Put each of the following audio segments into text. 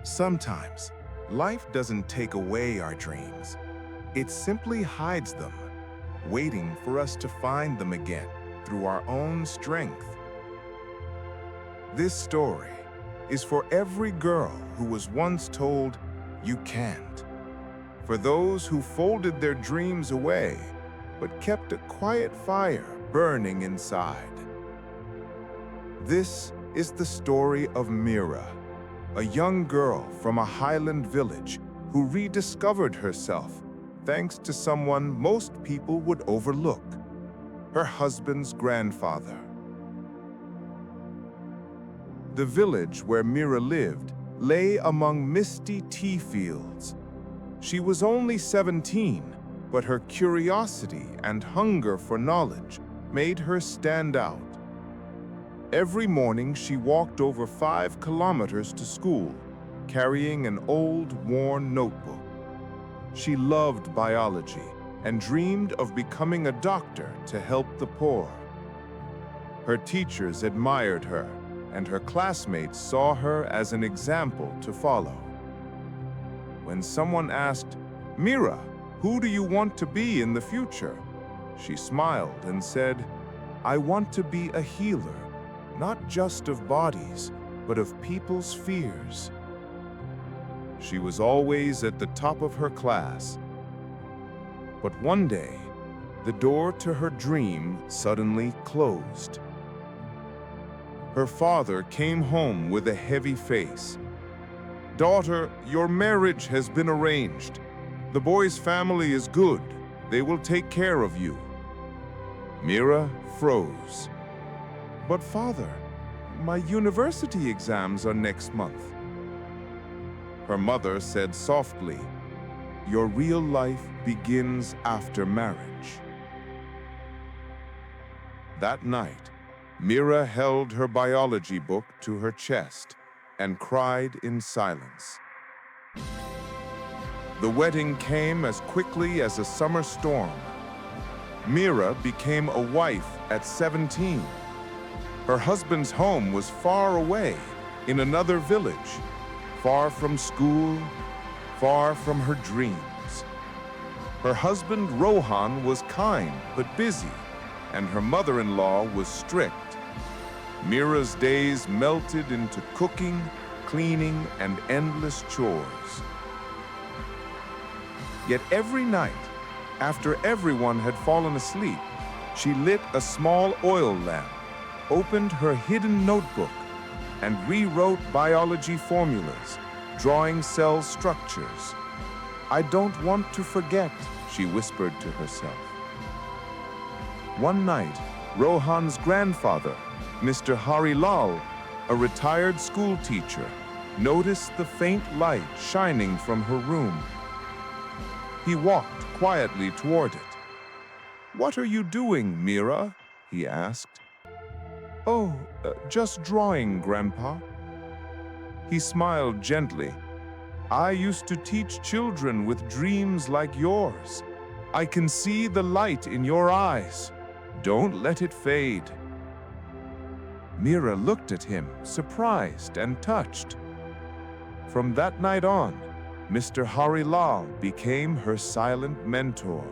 Sometimes, life doesn't take away our dreams. It simply hides them, waiting for us to find them again through our own strength. This story is for every girl who was once told, "You can't." For those who folded their dreams away, but kept a quiet fire burning inside. This is the story of Meera, a young girl from a highland village who rediscovered herself thanks to someone most people would overlook, her husband's grandfather. The village where Meera lived lay among misty tea fields. She was only 17, but her curiosity and hunger for knowledge made her stand out. Every morning she walked over 5 kilometers to school, carrying an old, worn notebook. She loved biology and dreamed of becoming a doctor to help the poor. Her teachers admired her, and her classmates saw her as an example to follow. When someone asked, "Meera, who do you want to be in the future?" she smiled and said, "I want to be a healer, not just of bodies, but of people's fears." She was always at the top of her class. But one day, the door to her dream suddenly closed. Her father came home with a heavy face. "Daughter, your marriage has been arranged. The boy's family is good. They will take care of you." Meera froze. "But father, my university exams are next month." Her mother said softly, "Your real life begins after marriage." That night, Meera held her biology book to her chest and cried in silence. The wedding came as quickly as a summer storm. Meera became a wife at 17. Her husband's home was far away, in another village, far from school, far from her dreams. Her husband Rohan was kind but busy, and her mother-in-law was strict. Meera's days melted into cooking, cleaning, and endless chores. Yet every night, after everyone had fallen asleep, she lit a small oil lamp, opened her hidden notebook, and rewrote biology formulas, drawing cell structures. "I don't want to forget," she whispered to herself. One night, Rohan's grandfather, Mr. Harilal, a retired school teacher, noticed the faint light shining from her room. He walked quietly toward it. "What are you doing, Meera?" he asked. "Oh, just drawing, Grandpa." He smiled gently. "I used to teach children with dreams like yours. I can see the light in your eyes. Don't let it fade." Meera looked at him, surprised and touched. From that night on, Mr. Harilal became her silent mentor.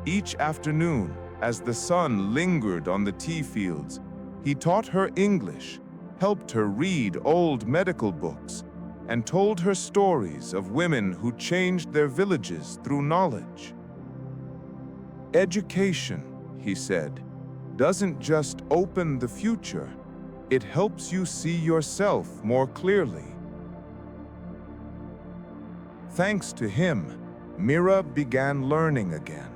Each afternoon, as the sun lingered on the tea fields, he taught her English, helped her read old medical books, and told her stories of women who changed their villages through knowledge. "Education," he said, "doesn't just open the future, it helps you see yourself more clearly." Thanks to him, Meera began learning again.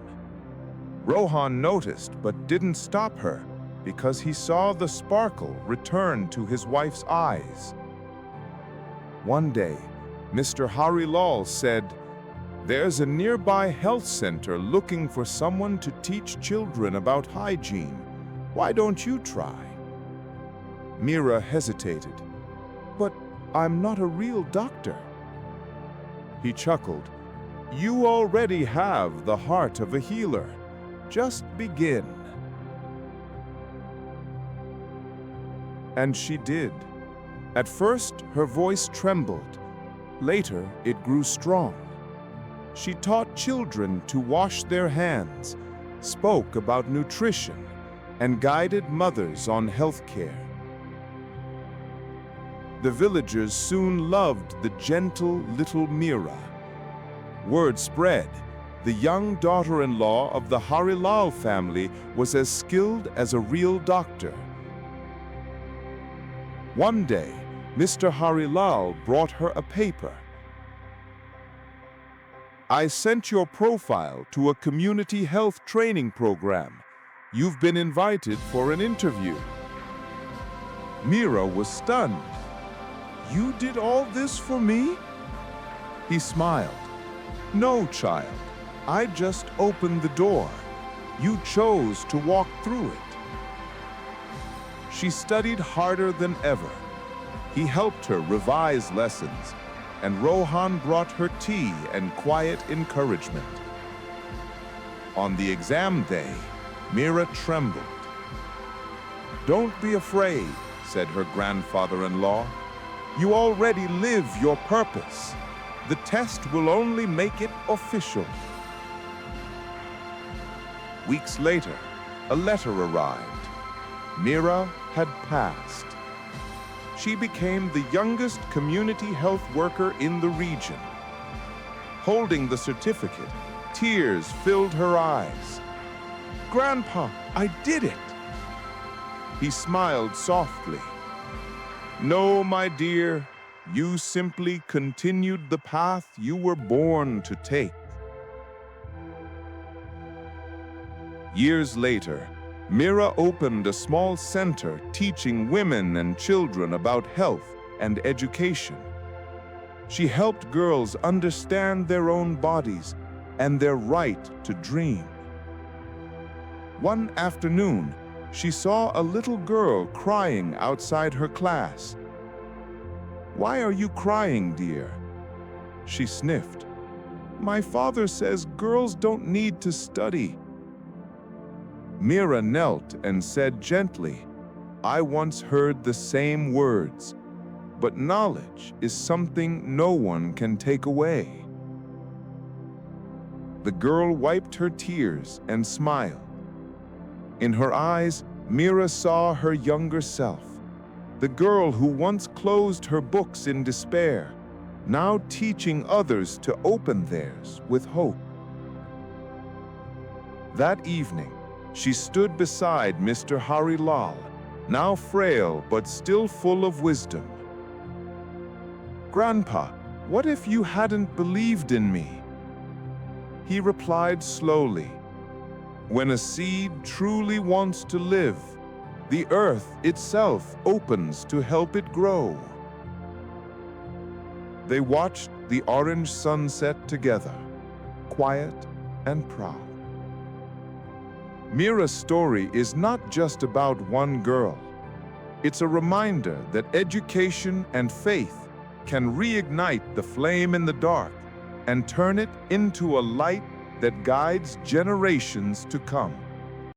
Rohan noticed but didn't stop her because he saw the sparkle return to his wife's eyes. One day, Mr. Harilal said, "There's a nearby health center looking for someone to teach children about hygiene. Why don't you try?" Meera hesitated. "But I'm not a real doctor." He chuckled. "You already have the heart of a healer. Just begin." And she did. At first, her voice trembled. Later, it grew strong. She taught children to wash their hands, spoke about nutrition, and guided mothers on health care. The villagers soon loved the gentle little Meera. Word spread. The young daughter-in-law of the Harilal family was as skilled as a real doctor. One day, Mr. Harilal brought her a paper. "I sent your profile to a community health training program. You've been invited for an interview." Meera was stunned. "You did all this for me?" He smiled. "No, child. I just opened the door. You chose to walk through it." She studied harder than ever. He helped her revise lessons, and Rohan brought her tea and quiet encouragement. On the exam day, Meera trembled. "Don't be afraid," said her grandfather-in-law. "You already live your purpose. The test will only make it official." Weeks later, a letter arrived. Meera had passed. She became the youngest community health worker in the region. Holding the certificate, tears filled her eyes. "Grandpa, I did it!" He smiled softly. "No, my dear, you simply continued the path you were born to take." Years later, Meera opened a small center teaching women and children about health and education. She helped girls understand their own bodies and their right to dream. One afternoon, she saw a little girl crying outside her class. "Why are you crying, dear?" She sniffed. "My father says girls don't need to study." Meera knelt and said gently, "I once heard the same words, but knowledge is something no one can take away." The girl wiped her tears and smiled. In her eyes, Meera saw her younger self, the girl who once closed her books in despair, now teaching others to open theirs with hope. That evening, she stood beside Mr. Harilal, now frail but still full of wisdom. "Grandpa, what if you hadn't believed in me?" He replied slowly, "When a seed truly wants to live, the earth itself opens to help it grow." They watched the orange sunset together, quiet and proud. Meera's story is not just about one girl. It's a reminder that education and faith can reignite the flame in the dark and turn it into a light that guides generations to come.